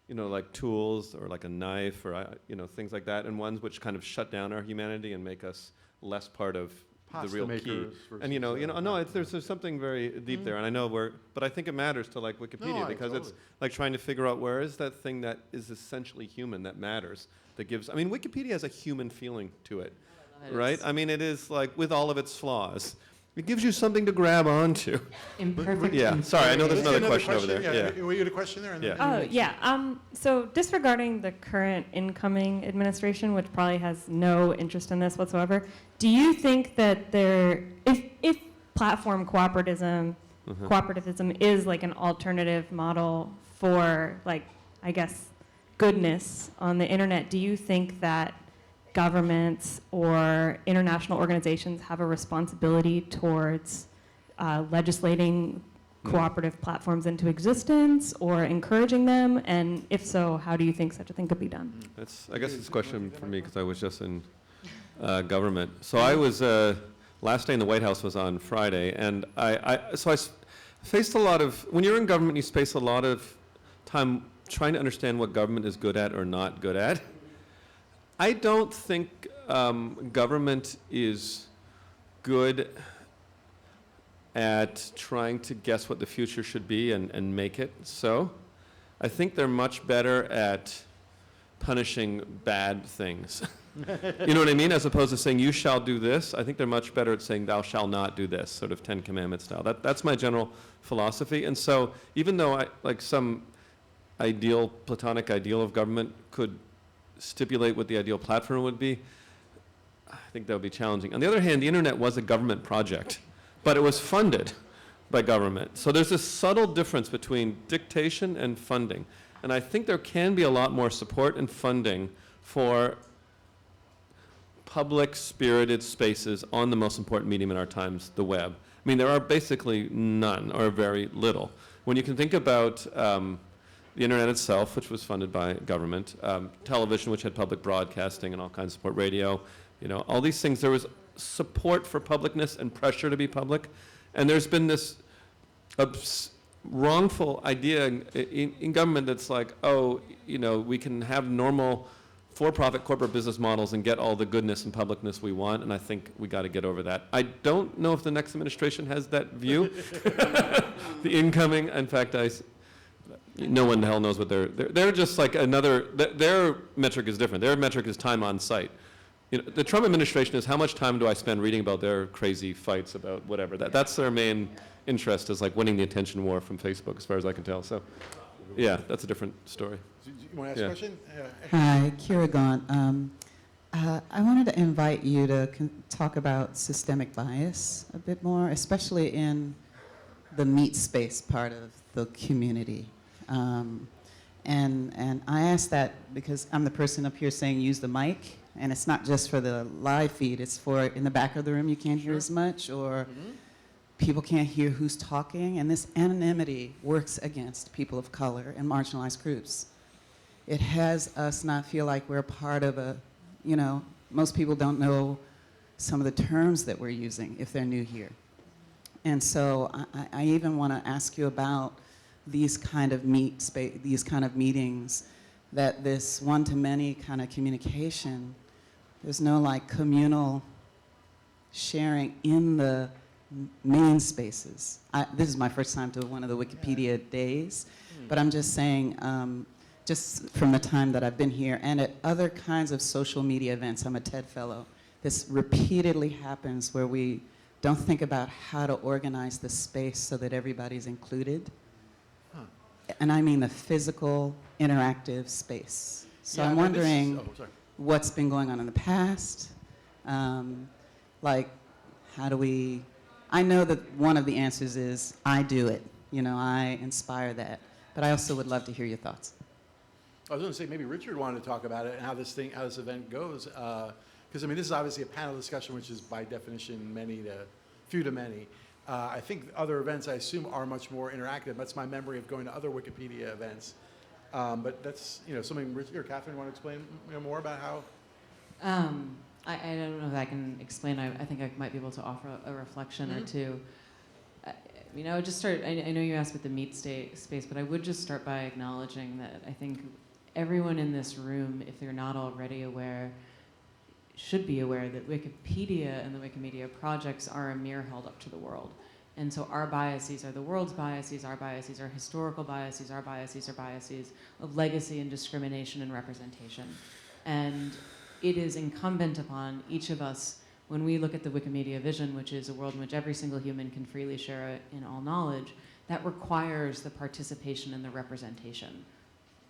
You know, like tools or like a knife or, you know, things like that, and ones which kind of shut down our humanity and make us less part of the real key. And there's something very deep there, and I know but I think it matters to like Wikipedia because it's like trying to figure out where is that thing that is essentially human that matters, that gives, I mean, Wikipedia has a human feeling to it, right? I mean, it is like, with all of its flaws, it gives you something to grab onto. Imperfect. Yeah, sorry, I know there's another question over there. Yeah. Were you had a question there? And Yeah. then Oh, yeah. So disregarding the current incoming administration, which probably has no interest in this whatsoever, do you think that if platform cooperativism is like an alternative model for, like, I guess, goodness on the internet, do you think that governments or international organizations have a responsibility towards legislating cooperative platforms into existence or encouraging them? And if so, how do you think such a thing could be done? I guess it's a question for me because I was just in government. So I was, last day in the White House was on Friday, and I faced a lot of, when you're in government, you space a lot of time trying to understand what government is good at or not good at. I don't think government is good at trying to guess what the future should be and make it so. I think they're much better at punishing bad things. You know what I mean? As opposed to saying, you shall do this. I think they're much better at saying, thou shalt not do this, sort of Ten Commandment style. That's my general philosophy. And so even though some platonic ideal of government could stipulate what the ideal platform would be, I think that would be challenging. On the other hand, the internet was a government project, but it was funded by government. So there's this subtle difference between dictation and funding. And I think there can be a lot more support and funding for public spirited spaces on the most important medium in our times, the web. I mean, there are basically none or very little. When you can think about the internet itself, which was funded by government, television, which had public broadcasting and all kinds of support, radio, all these things, there was support for publicness and pressure to be public. And there's been this wrongful idea in government that's like, we can have normal for-profit corporate business models and get all the goodness and publicness we want, and I think we got to get over that. I don't know if the next administration has that view. The incoming, in fact, no one the hell knows what they're just like their metric is different. Their metric is time on site. The Trump administration is how much time do I spend reading about their crazy fights about whatever. That's their main interest, is like winning the attention war from Facebook, as far as I can tell. So, yeah, that's a different story. Do you want to ask a question? Hi, Kira Gaunt. I wanted to invite you to talk about systemic bias a bit more, especially in the meat space part of the community. And I ask that because I'm the person up here saying use the mic, and it's not just for the live feed, it's for in the back of the room you can't hear as much, or people can't hear who's talking, and this anonymity works against people of color and marginalized groups. It has us not feel like we're part of most people don't know some of the terms that we're using if they're new here. And so I even want to ask you about these kind of meetings, that this one-to-many kind of communication, there's no communal sharing in the main spaces. This is my first time to one of the Wikipedia days, but I'm just saying, just from the time that I've been here and at other kinds of social media events, I'm a TED Fellow, this repeatedly happens where we don't think about how to organize the space so that everybody's included. And I mean the physical, interactive space. So I'm wondering what's been going on in the past. How do we, I know that one of the answers is I do it. I inspire that. But I also would love to hear your thoughts. I was going to say maybe Richard wanted to talk about it and how this event goes, because this is obviously a panel discussion, which is by definition few to many. I think other events, I assume, are much more interactive. That's my memory of going to other Wikipedia events. But that's something Richard or Katherine want to explain more about how. I don't know if I can explain. I think I might be able to offer a reflection or two. I would just start. I know you asked about the meat space, but I would just start by acknowledging that I think everyone in this room, if they're not already aware, should be aware that Wikipedia and the Wikimedia projects are a mirror held up to the world. And so our biases are the world's biases, our biases are historical biases, our biases are biases of legacy and discrimination and representation. And it is incumbent upon each of us, when we look at the Wikimedia vision, which is a world in which every single human can freely share it in all knowledge, that requires the participation and the representation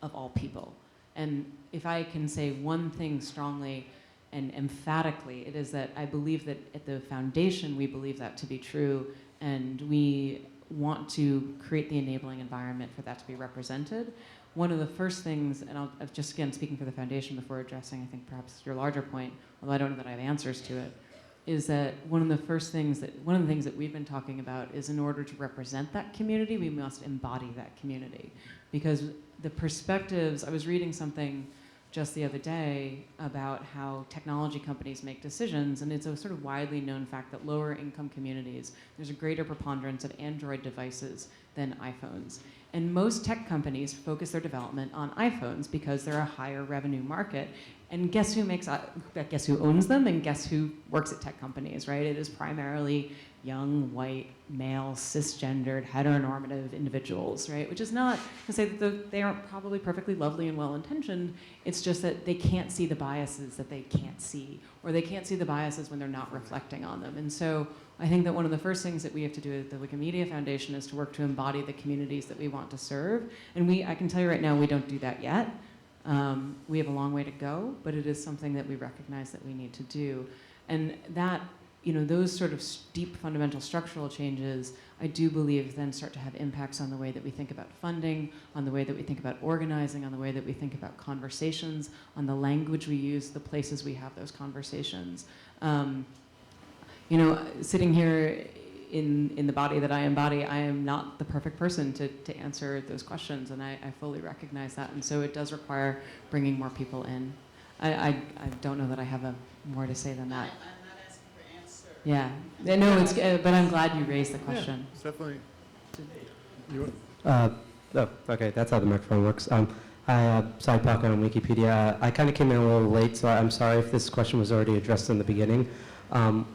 of all people. And if I can say one thing strongly and emphatically, it is that I believe that at the foundation we believe that to be true, and we want to create the enabling environment for that to be represented. One of the first things, and I'll just again speaking for the foundation before addressing I think perhaps your larger point, although I don't know that I have answers to it, is that one of the things that we've been talking about is in order to represent that community, we must embody that community. Because the perspectives, I was reading something just the other day about how technology companies make decisions, and it's a sort of widely known fact that lower income communities, there's a greater preponderance of Android devices than iPhones. And most tech companies focus their development on iPhones because they're a higher revenue market. And guess who owns them, and guess who works at tech companies, right? It is primarily young, white, male, cisgendered, heteronormative individuals, right? Which is not to say that they aren't probably perfectly lovely and well-intentioned. It's just that they can't see the biases that they can't see, or they can't see the biases when they're not reflecting on them. And so I think that one of the first things that we have to do at the Wikimedia Foundation is to work to embody the communities that we want to serve. And I can tell you right now, we don't do that yet. We have a long way to go, but it is something that we recognize that we need to do. And that, those sort of deep fundamental structural changes, I do believe then start to have impacts on the way that we think about funding, on the way that we think about organizing, on the way that we think about conversations, on the language we use, the places we have those conversations. Sitting here in the body that I embody, I am not the perfect person to answer those questions, and I fully recognize that. And so it does require bringing more people in. I don't know that I have more to say than that. I'm not asking for answer. Yeah, no, it's but I'm glad you raised the question. Yeah, it's definitely. You, Okay, that's how the microphone works. Side pocket on Wikipedia. I kind of came in a little late, so I'm sorry if this question was already addressed in the beginning.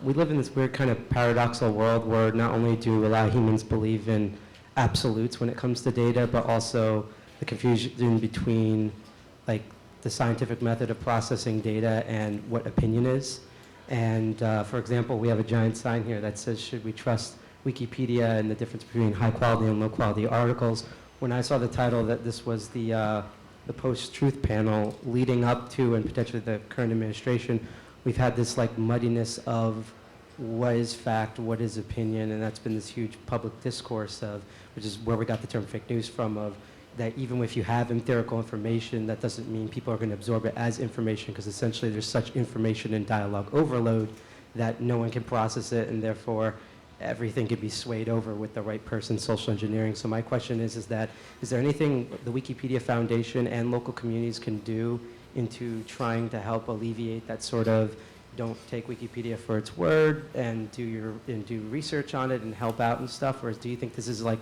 We live in this weird kind of paradoxical world where not only do a lot of humans believe in absolutes when it comes to data, but also the confusion between like the scientific method of processing data and what opinion is. And for example, we have a giant sign here that says, should we trust Wikipedia and the difference between high quality and low quality articles? When I saw the title that this was the post-truth panel leading up to and potentially the current administration, we've had this like muddiness of what is fact, what is opinion, and that's been this huge public discourse of, which is where we got the term fake news from, of that even if you have empirical information, that doesn't mean people are going to absorb it as information, because essentially there's such information and dialogue overload that no one can process it, and therefore everything could be swayed over with the right person, social engineering. So my question is there anything the Wikipedia Foundation and local communities can do into trying to help alleviate that sort of don't take Wikipedia for its word and do research on it and help out and stuff? Or do you think this is like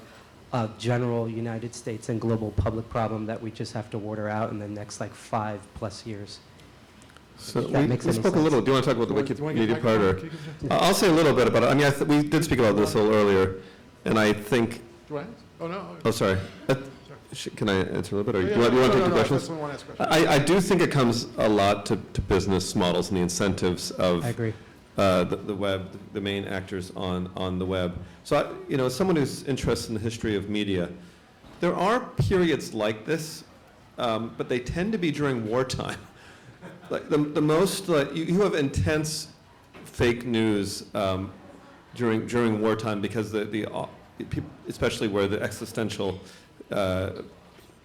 a general United States and global public problem that we just have to water out in the next like 5+ years? So That we makes any spoke a sense. little. Do you want to talk about the Do you wanna get Wikipedia part? Or? back? I'll say a little bit about it. I mean, we did speak about this a little earlier, and I think. Do I? Oh, no. Oh, sorry. Can I answer a little bit, or Oh, do yeah, you want to take the no, questions? that's what I want to ask questions. I do think it comes a lot to business models and the incentives of I agree. the web, the main actors on the web. So, as someone who's interested in the history of media, there are periods like this, but they tend to be during wartime. Like the most, you have intense fake news during wartime because especially where the existential, the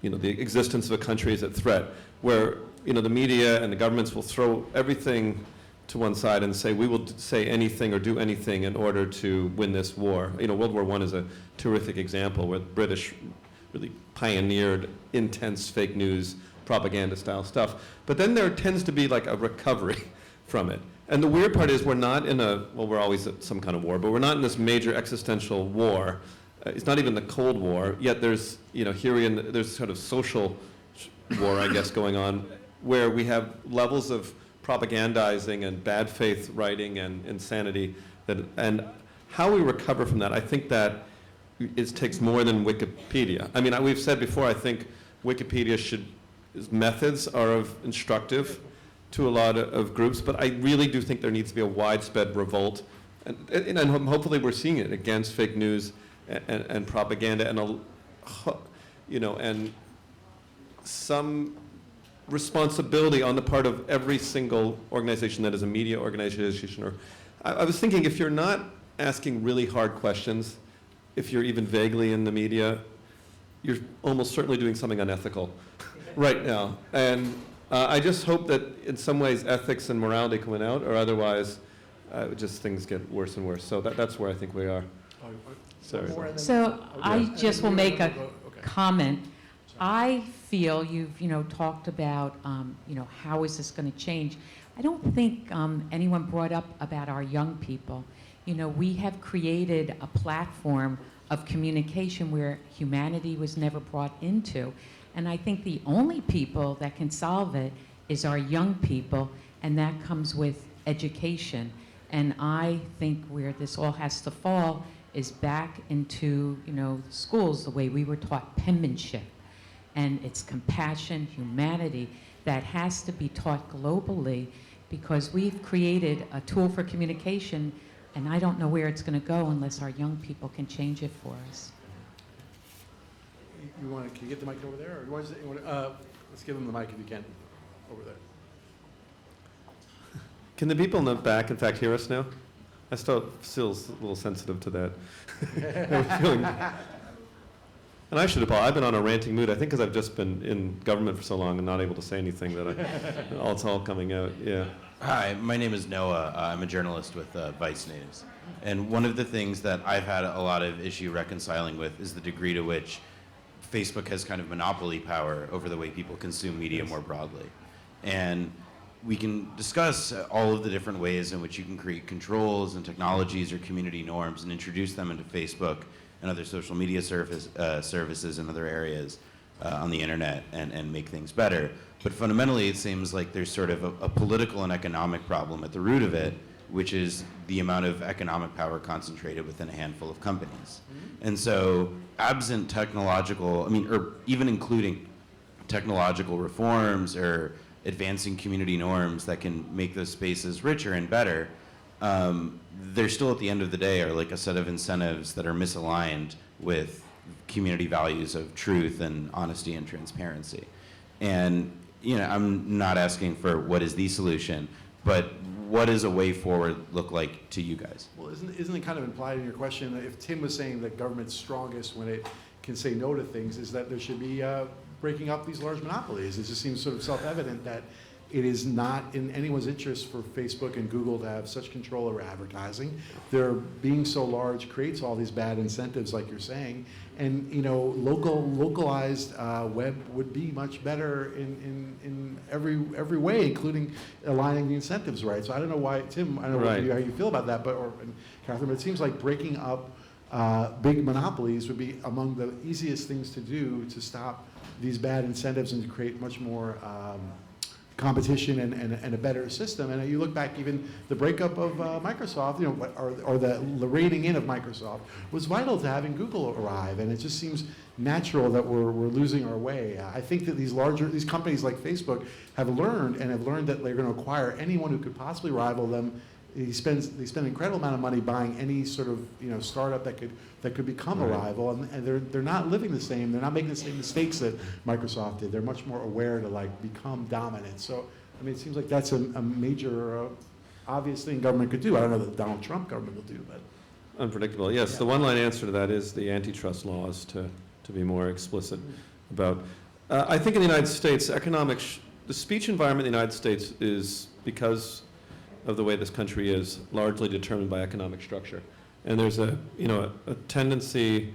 existence of a country is at threat, where the media and the governments will throw everything to one side and say we will say anything or do anything in order to win this war. World War I is a terrific example where the British really pioneered intense fake news, propaganda style stuff. But then there tends to be like a recovery from it. And the weird part is we're not in we're always at some kind of war, but we're not in this major existential war. It's not even the Cold War, yet there's, there's sort of social war, I guess, going on, where we have levels of propagandizing and bad faith writing and insanity. And how we recover from that, I think that it takes more than Wikipedia. I mean, we've said before, I think Wikipedia its methods are instructive to a lot of groups, but I really do think there needs to be a widespread revolt, and hopefully we're seeing it against fake news and propaganda, and some responsibility on the part of every single organization that is a media organization. Or I was thinking, if you're not asking really hard questions, if you're even vaguely in the media, you're almost certainly doing something unethical right now. And I just hope that in some ways ethics and morality come out, or otherwise just things get worse and worse. So that's where I think we are. Sorry. More and then- So oh, I yes. And just then will you- make a okay. comment. I feel you've, talked about, how is this going to change? I don't think anyone brought up about our young people. We have created a platform of communication where humanity was never brought into. And I think the only people that can solve it is our young people, and that comes with education. And I think where this all has to fall is back into, schools, the way we were taught penmanship. And it's compassion, humanity, that has to be taught globally, because we've created a tool for communication, and I don't know where it's going to go unless our young people can change it for us. Can you get the mic over there? Or let's give them the mic if you can, over there. Can the people in the back, in fact, hear us now? I still a little sensitive to that. I'm feeling- And I should apologize. I've been on a ranting mood, I think, because I've just been in government for so long and not able to say anything that it's all coming out. Yeah. Hi, my name is Noah. I'm a journalist with Vice News. And one of the things that I've had a lot of issue reconciling with is the degree to which Facebook has kind of monopoly power over the way people consume media more broadly. And we can discuss all of the different ways in which you can create controls and technologies or community norms and introduce them into Facebook and other social media services and other areas on the internet and make things better. But fundamentally, it seems like there's sort of a political and economic problem at the root of it, which is the amount of economic power concentrated within a handful of companies. And so absent technological, or even including technological reforms or advancing community norms that can make those spaces richer and better, they're still at the end of the day are like a set of incentives that are misaligned with community values of truth and honesty and transparency. And I'm not asking for what is the solution, but what does a way forward look like to you guys? Well, isn't it kind of implied in your question that if Tim was saying that government's strongest when it can say no to things, is that there should be breaking up these large monopolies? It just seems sort of self-evident that it is not in anyone's interest for Facebook and Google to have such control over advertising. Their being so large creates all these bad incentives, like you're saying. And localized web would be much better in every way, including aligning the incentives right. So I don't know why, Tim, I don't know Right. how you feel about that, and Catherine, but it seems like breaking up big monopolies would be among the easiest things to do to stop these bad incentives and to create much more competition and a better system. And you look back, even the breakup of Microsoft, or the raiding in of Microsoft was vital to having Google arrive. And it just seems natural that we're losing our way. I think that these companies like Facebook have learned that they're going to acquire anyone who could possibly rival them. They spend an incredible amount of money buying any sort of startup that could become a rival, and they're not living the same. They're not making the same mistakes that Microsoft did. They're much more aware to become dominant. So it seems like that's a major obvious thing government could do. I don't know that Donald Trump government will do, but Unpredictable. Yes, Yeah. the one-line answer to that is the antitrust laws, to be more explicit about. I think in the United States, the speech environment in the United States is, because of the way this country is, largely determined by economic structure. And there's a tendency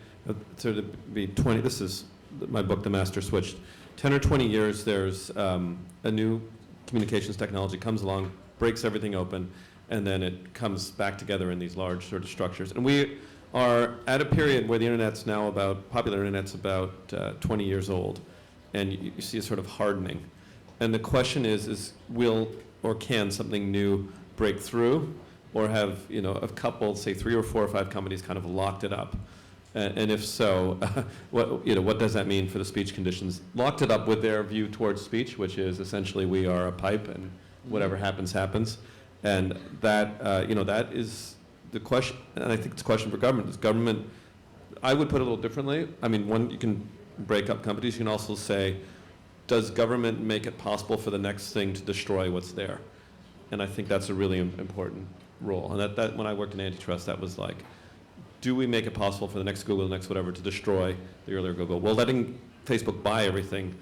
to be 20, this is my book, The Master Switch, 10 or 20 years, there's a new communications technology comes along, breaks everything open, and then it comes back together in these large sort of structures. And we are at a period where the internet's now popular internet's about 20 years old, and you see a sort of hardening. And the question is will or can something new break through, or have a couple, say 3 or 4 or 5 companies, kind of locked it up? And if so, what does that mean for the speech conditions? Locked it up with their view towards speech, which is essentially we are a pipe, and whatever happens, happens. And that that is the question. And I think it's a question for government. Is government? I would put it a little differently. One, you can break up companies. You can also say, does government make it possible for the next thing to destroy what's there? And I think that's a really important role. And that when I worked in antitrust, that was like, do we make it possible for the next Google, the next whatever, to destroy the earlier Google? Well, letting Facebook buy everything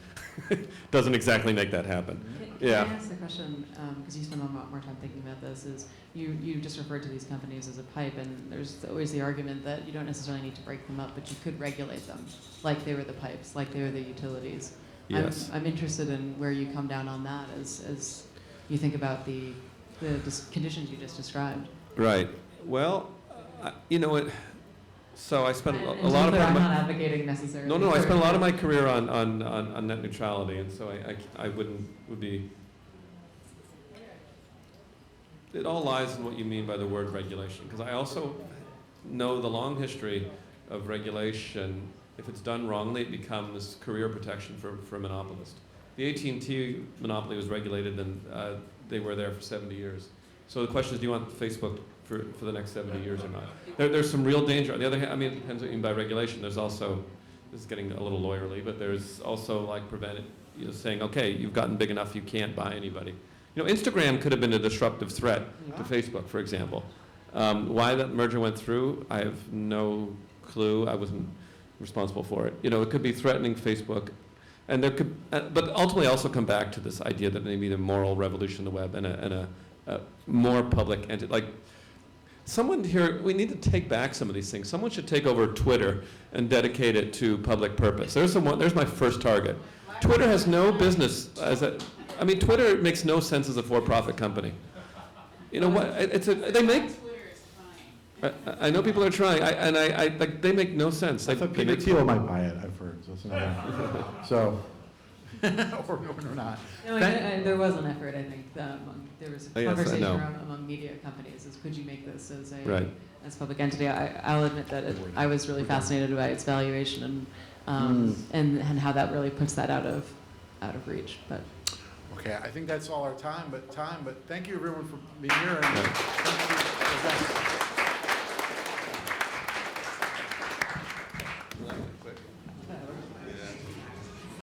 doesn't exactly make that happen. Yeah. Can I ask the question, because you spend a lot more time thinking about this, is you just referred to these companies as a pipe, and there's always the argument that you don't necessarily need to break them up, but you could regulate them, like they were the pipes, like they were the utilities. Yes. I'm interested in where you come down on that as you think about the conditions you just described. Right. Well, you know what? So I spent And a lot of I'm my not advocating necessarily. No, I for- spent a lot of my career on net neutrality, and so I would be. It all lies in what you mean by the word regulation, because I also know the long history of regulation. If it's done wrongly, it becomes career protection for a monopolist. The AT&T monopoly was regulated, and they were there for 70 years. So the question is, do you want Facebook for the next 70 years or not? There's some real danger. On the other hand, I mean, it depends what you mean by regulation. There's also, this is getting a little lawyerly, but there's also like saying, okay, you've gotten big enough, you can't buy anybody. You know, Instagram could have been a disruptive threat to Facebook, for example. Why that merger went through, I have no clue. I wasn't responsible for it. You know, it could be threatening Facebook. And there could, but ultimately also come back to this idea that maybe the moral revolution of the web and a more public entity. Like, someone here, we need to take back some of these things. Someone should take over Twitter and dedicate it to public purpose. There's my first target. Twitter has no business Twitter makes no sense as a for-profit company. You know what? They make. I know people are trying, they make no sense. I thought Peter Thiel might buy it, I've heard, so it's not. So, or not. No, there was an effort, I think, there was a Yes, I conversation know. among media companies, is could you make this as a Right. as a public entity? I'll admit that I was really fascinated by its valuation and how that really puts that out of reach. But Okay, I think that's all our time, but thank you everyone for being here. And thank you.